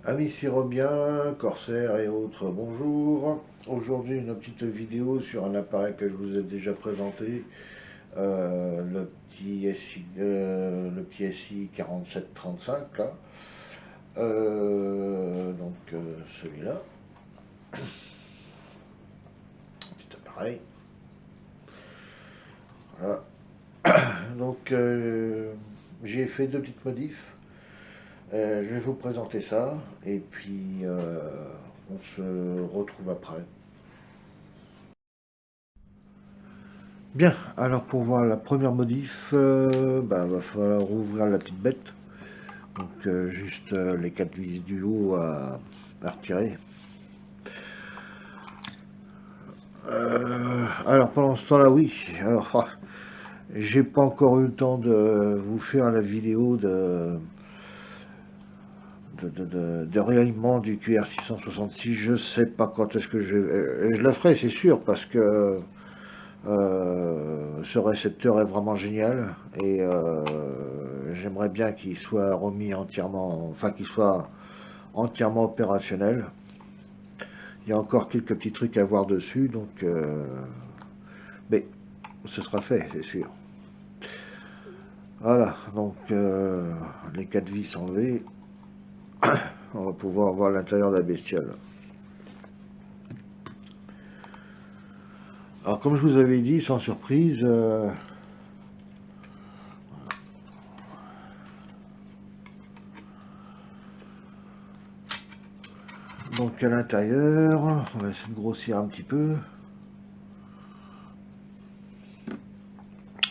Amis syrobiens, corsaires et autres, bonjour. Aujourd'hui, une petite vidéo sur un appareil que je vous ai déjà présenté, le petit SI 4735 là. Celui-là, petit appareil. Voilà. J'ai fait deux petites modifs. Je vais vous présenter ça et puis on se retrouve après. Bien, alors pour voir la première modif, va falloir ouvrir la petite bête. Juste les quatre vis du haut à retirer. Alors pendant ce temps-là, oui. Alors, j'ai pas encore eu le temps de vous faire la vidéo de réalignement du QR666. Je sais pas quand est-ce que je la ferai, c'est sûr, parce que ce récepteur est vraiment génial et j'aimerais bien qu'il soit remis entièrement, enfin qu'il soit entièrement opérationnel. Il y a encore quelques petits trucs à voir dessus, mais ce sera fait, c'est sûr. Voilà, les quatre vis enlevées, on va pouvoir voir l'intérieur de la bestiole. Alors comme je vous avais dit, sans surprise, donc à l'intérieur, on va essayer de grossir un petit peu.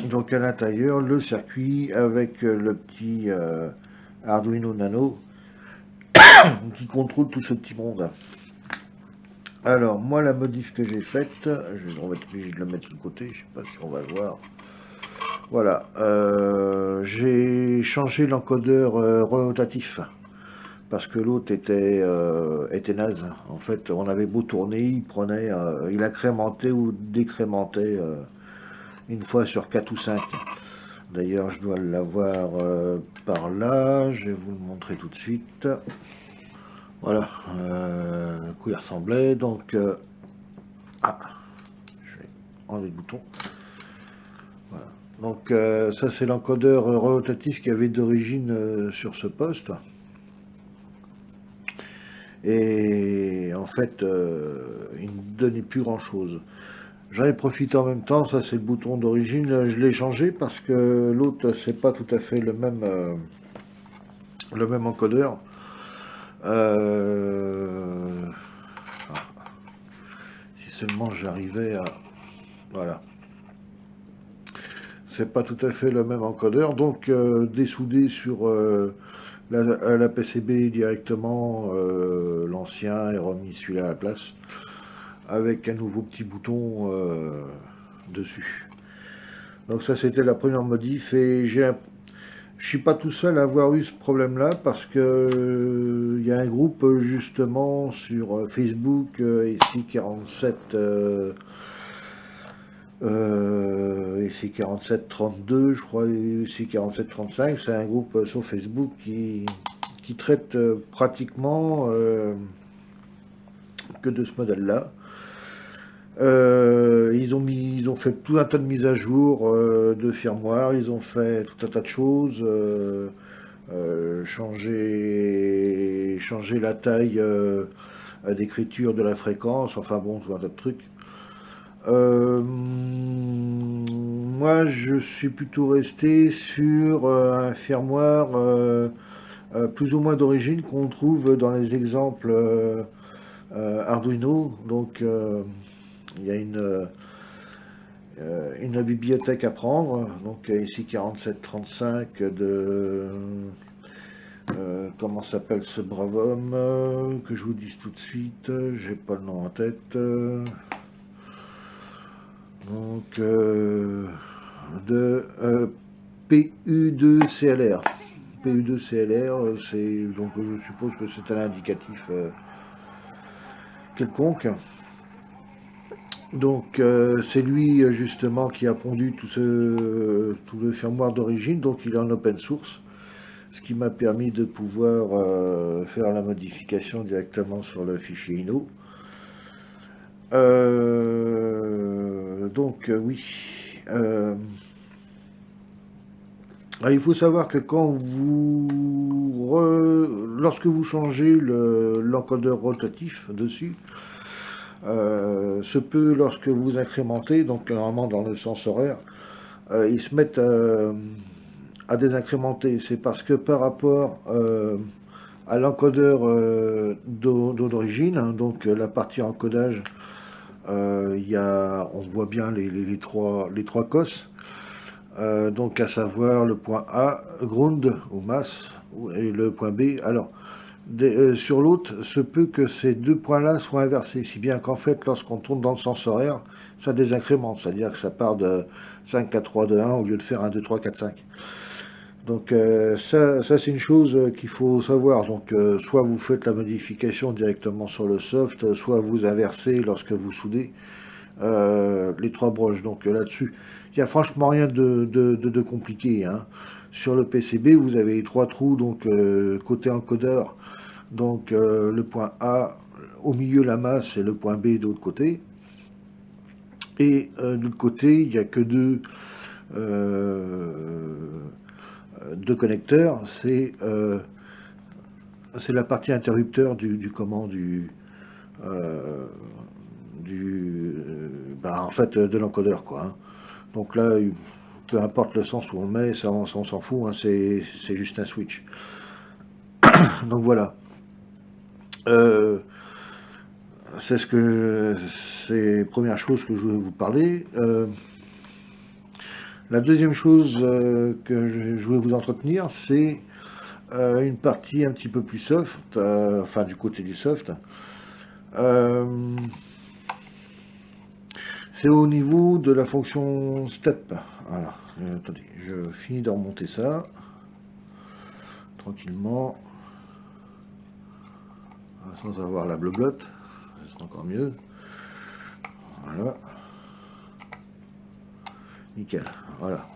Donc à l'intérieur, le circuit avec le petit Arduino Nano qui contrôle tout ce petit monde. Alors moi la modif que j'ai faite, on va être obligé de le mettre de côté, je sais pas si on va le voir. Voilà, j'ai changé l'encodeur rotatif parce que l'autre était naze. En fait, on avait beau tourner, il incrémentait ou décrémentait une fois sur 4 ou 5. D'ailleurs, je dois l'avoir par là. Je vais vous le montrer tout de suite. Voilà, à quoi il ressemblait. Je vais enlever le bouton. Voilà. Ça, c'est l'encodeur rotatif qu'il y avait d'origine sur ce poste. Et en fait, il ne donnait plus grand-chose. J'en ai profité en même temps. Ça, c'est le bouton d'origine. Je l'ai changé parce que l'autre, c'est pas tout à fait le même encodeur. Euh, Si seulement j'arrivais à... Voilà. C'est pas tout à fait le même encodeur. Dessouder sur la PCB directement l'ancien et remis celui-là à la place. Avec un nouveau petit bouton dessus. Donc ça, c'était la première modif. Je suis pas tout seul à avoir eu ce problème-là parce que il y a un groupe justement sur Facebook, ici 47 ici 4732, je crois, ici 4735, c'est un groupe sur Facebook qui traite pratiquement que de ce modèle-là. Ils ont fait tout un tas de mises à jour de firmware, ils ont fait tout un tas de choses, changer la taille d'écriture de la fréquence, enfin bon, tout un tas de trucs. Moi, je suis plutôt resté sur un firmware plus ou moins d'origine qu'on trouve dans les exemples Arduino. Il y a une bibliothèque à prendre. Ici 4735 de... comment s'appelle ce brave homme que je vous dise tout de suite, j'ai pas le nom en tête. Donc, de PU2CLR. PU2CLR, je suppose que c'est un indicatif quelconque. C'est lui justement qui a pondu tout le firmware d'origine, donc il est en open source. ce qui m'a permis de pouvoir faire la modification directement sur le fichier INO. Donc oui. Il faut savoir que lorsque vous changez l'encodeur rotatif dessus, se peut lorsque vous incrémentez, donc normalement dans le sens horaire, ils se mettent à désincrémenter. C'est parce que par rapport à l'encodeur d'origine, hein, donc la partie encodage, on voit bien les trois COS. Donc à savoir le point A, ground ou masse, et le point B. Alors, sur l'autre, se peut que ces deux points-là soient inversés, si bien qu'en fait, lorsqu'on tourne dans le sens horaire, ça désincrémente, c'est-à-dire que ça part de 5, 4, 3, 2, 1 au lieu de faire 1, 2, 3, 4, 5. Donc ça c'est une chose qu'il faut savoir. Donc soit vous faites la modification directement sur le soft, soit vous inversez lorsque vous soudez les trois broches. Donc là-dessus, il n'y a franchement rien de compliqué, hein. Sur le PCB, vous avez les trois trous, donc côté encodeur, donc le point A, au milieu la masse et le point B de l'autre côté. Et de l'autre côté, il n'y a que deux connecteurs, c'est la partie interrupteur en fait de l'encodeur, quoi, hein. Donc là, peu importe le sens où on le met, ça on s'en fout, hein, c'est juste un switch. Donc voilà. C'est la première chose que je voulais vous parler. La deuxième chose que je voulais vous entretenir, c'est une partie un petit peu plus soft, enfin du côté du soft. C'est au niveau de la fonction step. Voilà. Attendez, je finis de remonter ça tranquillement, sans avoir la bloblotte. C'est encore mieux. Voilà. Nickel. Voilà.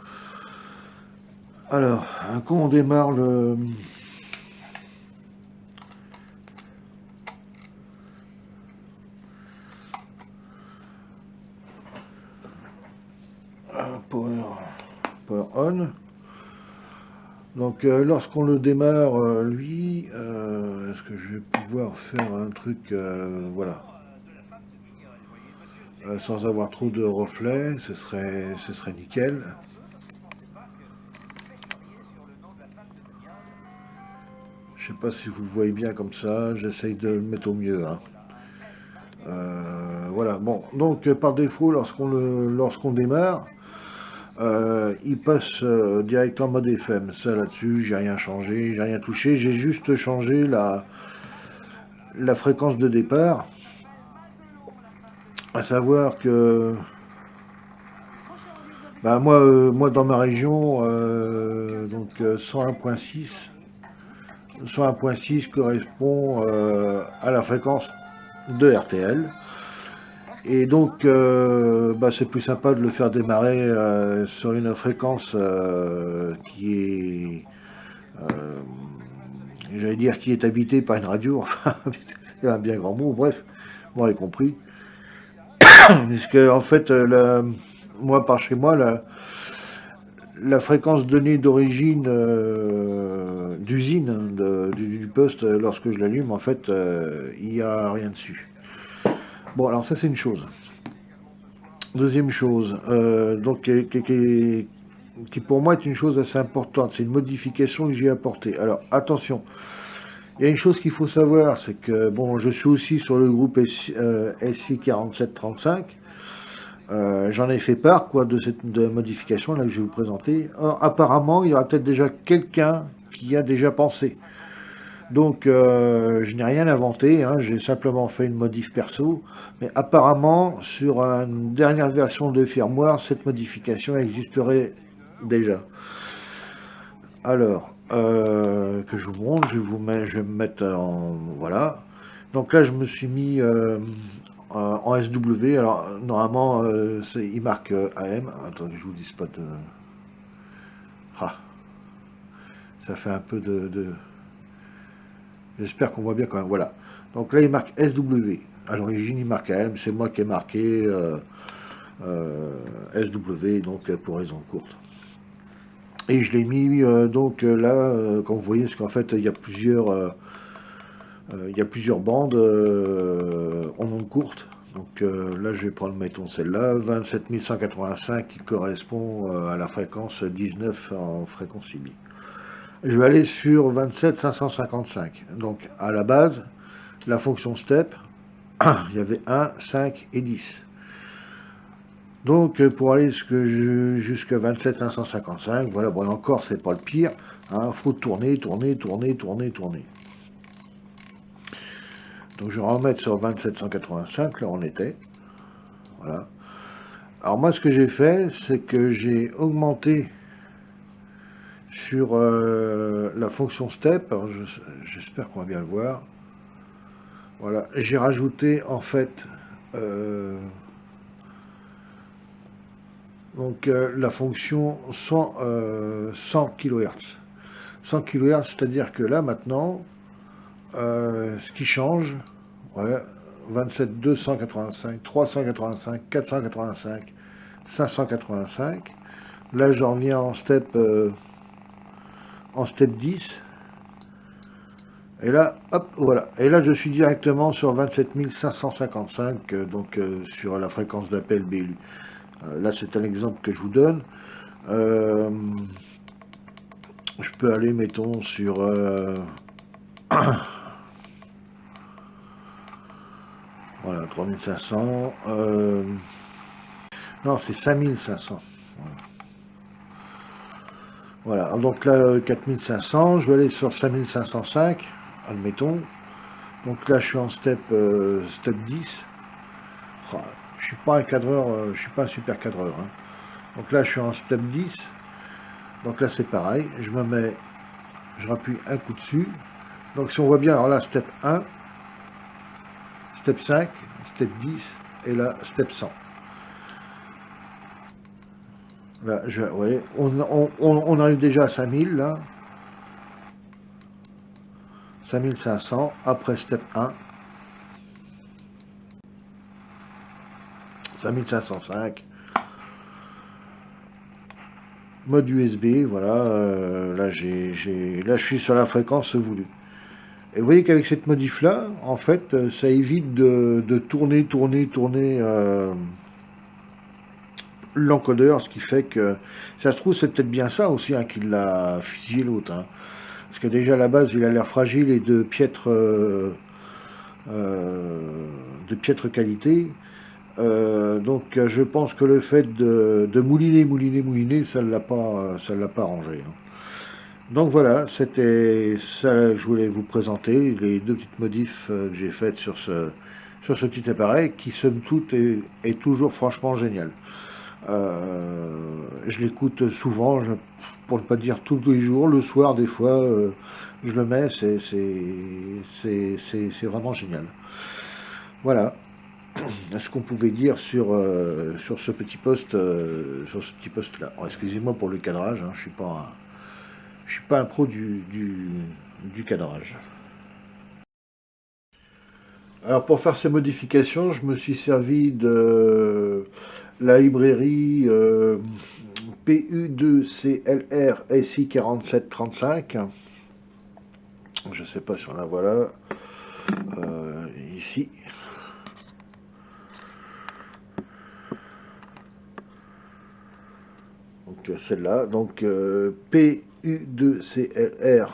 Alors, quand on démarre le... Power on. Donc lorsqu'on le démarre, lui, est-ce que je vais pouvoir faire un truc, voilà, sans avoir trop de reflets, ce serait nickel. Je sais pas si vous le voyez bien comme ça, j'essaye de le mettre au mieux, hein. Voilà, bon, donc par défaut, lorsqu'on démarre, il passe direct en mode FM. Ça là-dessus, j'ai rien changé, j'ai rien touché, j'ai juste changé la fréquence de départ. À savoir que bah, moi dans ma région, donc 101.6 correspond à la fréquence de RTL. Et donc, bah, c'est plus sympa de le faire démarrer sur une fréquence qui est, j'allais dire, qui est habitée par une radio, enfin, c'est un bien grand mot, bref, vous m'avez compris. Puisque, en fait, moi, par chez moi, la fréquence donnée d'origine d'usine du poste, lorsque je l'allume, en fait, il n'y a rien dessus. Bon, alors ça, c'est une chose. Deuxième chose, donc qui pour moi est une chose assez importante, c'est une modification que j'ai apportée. Alors attention, il y a une chose qu'il faut savoir, c'est que bon, je suis aussi sur le groupe SI4735. J'en ai fait part de cette modification là que je vais vous présenter. Or, apparemment, il y aura peut-être déjà quelqu'un qui a déjà pensé. Donc, je n'ai rien inventé, hein, j'ai simplement fait une modif perso, mais apparemment, sur une dernière version de firmware, cette modification existerait déjà. Alors, que je vous montre, je vais me mettre en... Voilà. Donc là, je me suis mis en SW, alors normalement, il marque AM. Attendez, je vous dis pas de... Ah. Ça fait un peu de... J'espère qu'on voit bien quand même. Voilà. Donc là, il marque SW. À l'origine, il marque AM. C'est moi qui ai marqué SW, donc pour raison courte. Et je l'ai mis donc là, comme vous voyez, parce qu'en fait, il y a plusieurs bandes en ondes courtes. Donc là, je vais prendre, mettons, celle-là, 27 185 qui correspond à la fréquence 19 en fréquence CB. Je vais aller sur 27 555. Donc à la base, la fonction step, il y avait 1, 5 et 10. Donc pour aller jusqu'à 27 555, voilà, bon encore c'est pas le pire, hein, faut tourner, tourner, tourner, tourner, tourner. Donc je vais remettre sur 2785, là on était. Voilà. Alors moi ce que j'ai fait, c'est que j'ai augmenté sur la fonction step, j'espère qu'on va bien le voir. Voilà, j'ai rajouté en fait donc la fonction 100 kHz. 100 kHz, c'est-à-dire que là maintenant, ce qui change, voilà, 27 285, 385, 485, 585. Là, j'en reviens en step 10. Et là, hop, voilà. Et là, je suis directement sur 27 555, donc sur la fréquence d'appel BLU. Là, c'est un exemple que je vous donne. Je peux aller, mettons, sur... voilà, 3500. Non, c'est 5500. Voilà, donc là, 4500. Je vais aller sur 5505, admettons. Donc là, je suis en step 10. Oh, je suis pas un cadreur, je suis pas un super cadreur. Hein. Donc là, je suis en step 10. Donc là, c'est pareil. Je rappuie un coup dessus. Donc si on voit bien, alors là, step 1, step 5, step 10, et là, step 100. Là, ouais, on arrive déjà à 5000, là. 5500, après step 1. 5505. Mode USB, voilà. Là, je suis sur la fréquence voulue. Et vous voyez qu'avec cette modif là, en fait, ça évite de tourner l'encodeur, ce qui fait que, ça se trouve, c'est peut-être bien ça aussi hein, qui l'a fusillé l'autre. Hein. Parce que déjà à la base, il a l'air fragile et de piètre qualité. Donc je pense que le fait de mouliner, ça ne l'a pas arrangé. Hein. Donc voilà, c'était ça que je voulais vous présenter, les deux petites modifs que j'ai faites sur ce petit appareil, qui somme toute est toujours franchement génial. Je l'écoute souvent, pour ne pas dire tous les jours, le soir des fois, je le mets, c'est vraiment génial. Voilà ce qu'on pouvait dire sur ce petit poste là. Excusez-moi pour le cadrage, hein, je suis pas un pro du cadrage. Alors pour faire ces modifications, je me suis servi de la librairie PU2CLR SI4735. Je ne sais pas si on la voit là. Ici. Donc celle-là. Donc PU2CLR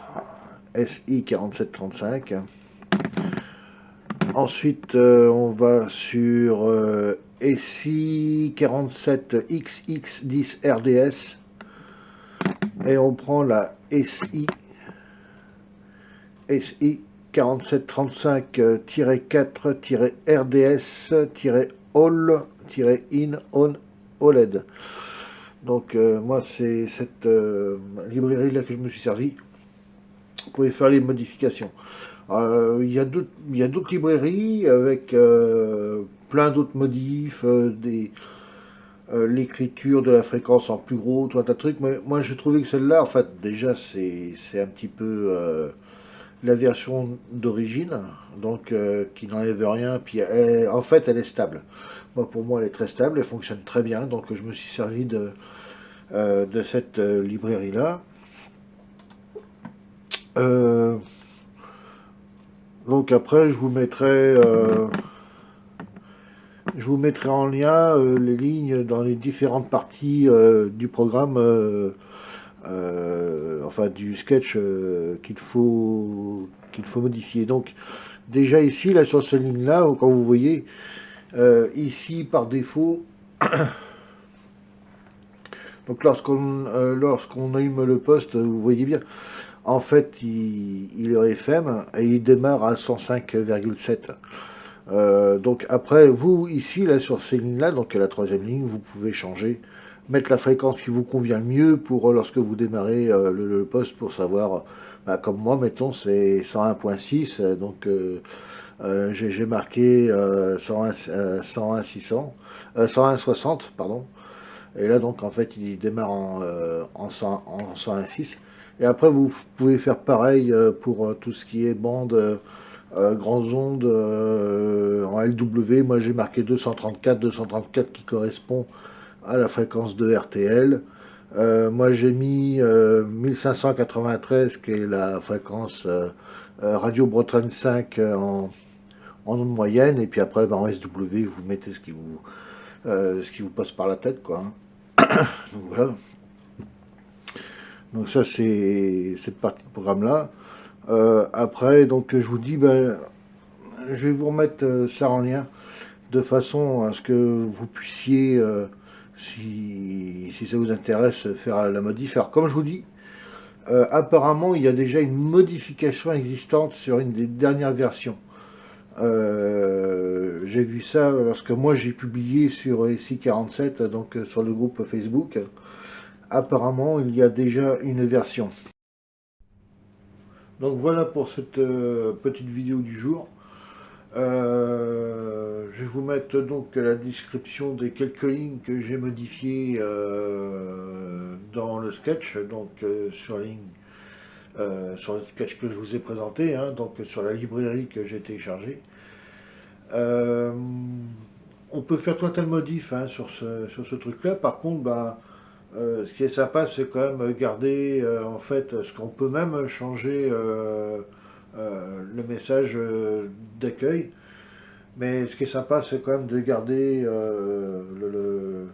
SI4735. Ensuite, on va sur SI47XX10RDS et on prend la SI4735-4-RDS-All-In OLED. Donc moi c'est cette librairie là que je me suis servi. Vous pouvez faire les modifications. Il y a d'autres librairies avec plein d'autres modifs, l'écriture de la fréquence en plus gros, tout un tas de trucs. Mais moi, j'ai trouvé que celle-là, en fait, déjà, c'est un petit peu la version d'origine, donc qui n'enlève rien. Puis, en fait, elle est stable. Moi, pour moi, elle est très stable, elle fonctionne très bien. Donc, je me suis servi de cette librairie-là. Euh, donc après, je vous mettrai en lien les lignes dans les différentes parties du programme, enfin du sketch qu'il faut modifier. Donc déjà ici, là sur cette ligne-là, quand vous voyez, ici par défaut, donc lorsqu'on allume le poste, vous voyez bien, en fait il est FM et il démarre à 105,7. Donc après, vous, ici, là, sur ces lignes-là, donc à la troisième ligne, vous pouvez changer, mettre la fréquence qui vous convient le mieux pour lorsque vous démarrez le poste pour savoir, bah, comme moi, mettons, c'est 101.6, donc j'ai marqué 101 600, 101 60, pardon. Et là, donc, en fait, il démarre en 101.6. Et après, vous pouvez faire pareil pour tout ce qui est bande grandes ondes en LW. Moi, j'ai marqué 234 qui correspond à la fréquence de RTL. Moi, j'ai mis 1593 qui est la fréquence Radio Bretagne 5 en onde moyenne. Et puis après, ben, en SW, vous mettez ce qui vous passe par la tête, quoi. Donc voilà. Donc ça, c'est cette partie de programme-là. Après, donc je vous dis, ben, je vais vous remettre ça en lien de façon à ce que vous puissiez, si ça vous intéresse, faire la modif. Alors, comme je vous dis, apparemment, il y a déjà une modification existante sur une des dernières versions. J'ai vu ça lorsque moi j'ai publié sur SI47, donc sur le groupe Facebook. Apparemment, il y a déjà une version. Donc voilà pour cette petite vidéo du jour. Je vais vous mettre donc la description des quelques lignes que j'ai modifiées dans le sketch, donc sur le sketch que je vous ai présenté, hein, donc sur la librairie que j'ai téléchargée. Euh, on peut faire tout un tas de modifs hein, sur ce truc-là. Par contre, bah, ce qui est sympa, c'est quand même garder en fait ce qu'on peut même changer le message d'accueil. Mais ce qui est sympa, c'est quand même de garder le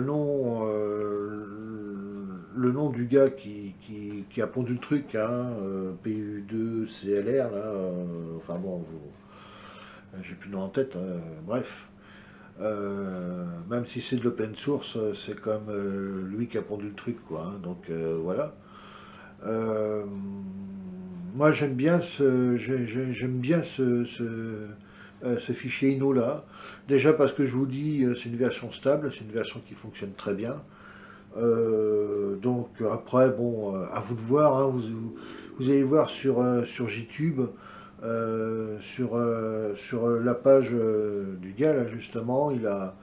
nom du gars qui a pondu le truc, hein, PU2 CLR, là, enfin bon, j'ai plus le nom en tête, bref. Même si c'est de l'open source, c'est quand même lui qui a pondu le truc, quoi. Hein, donc voilà. Euh, Moi j'aime bien ce fichier INO là. Déjà parce que je vous dis, c'est une version stable, c'est une version qui fonctionne très bien. Donc après, bon, à vous de voir, hein, vous allez voir sur YouTube, sur la page du gars là justement, il a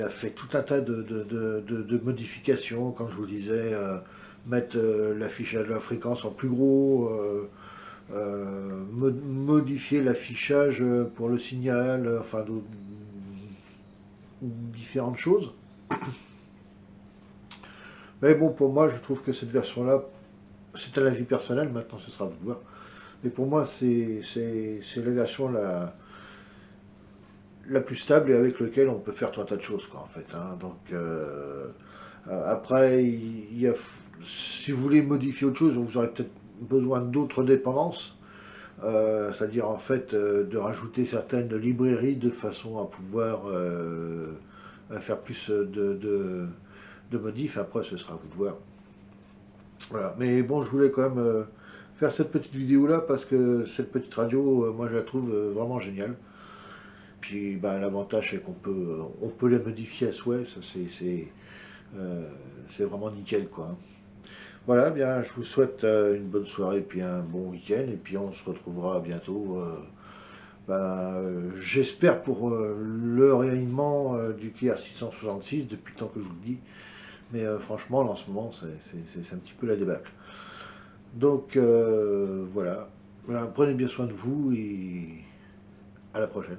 fait tout un tas de modifications, comme je vous disais, mettre l'affichage de la fréquence en plus gros, modifier l'affichage pour le signal, enfin différentes choses. Mais bon, pour moi, je trouve que cette version-là, c'est à l'avis personnel, maintenant ce sera à vous de voir. Mais pour moi, c'est la version la plus stable et avec laquelle on peut faire tout un tas de choses, quoi, en fait. Hein. Donc, après, si vous voulez modifier autre chose, vous aurez peut-être besoin d'autres dépendances. C'est-à-dire en fait de rajouter certaines librairies de façon à pouvoir faire plus de modifs. Après, ce sera à vous de voir. Voilà. Mais bon, je voulais quand même faire cette petite vidéo là parce que cette petite radio, moi je la trouve vraiment géniale. Puis ben, l'avantage c'est on peut la modifier à souhait, ça c'est vraiment nickel quoi. Voilà, bien je vous souhaite une bonne soirée puis un bon week-end et puis on se retrouvera bientôt J'espère pour le réalignement du Kia 666 depuis le temps que je vous le dis. Mais franchement, là, en ce moment, c'est un petit peu la débâcle. Donc voilà. Voilà, prenez bien soin de vous et à la prochaine.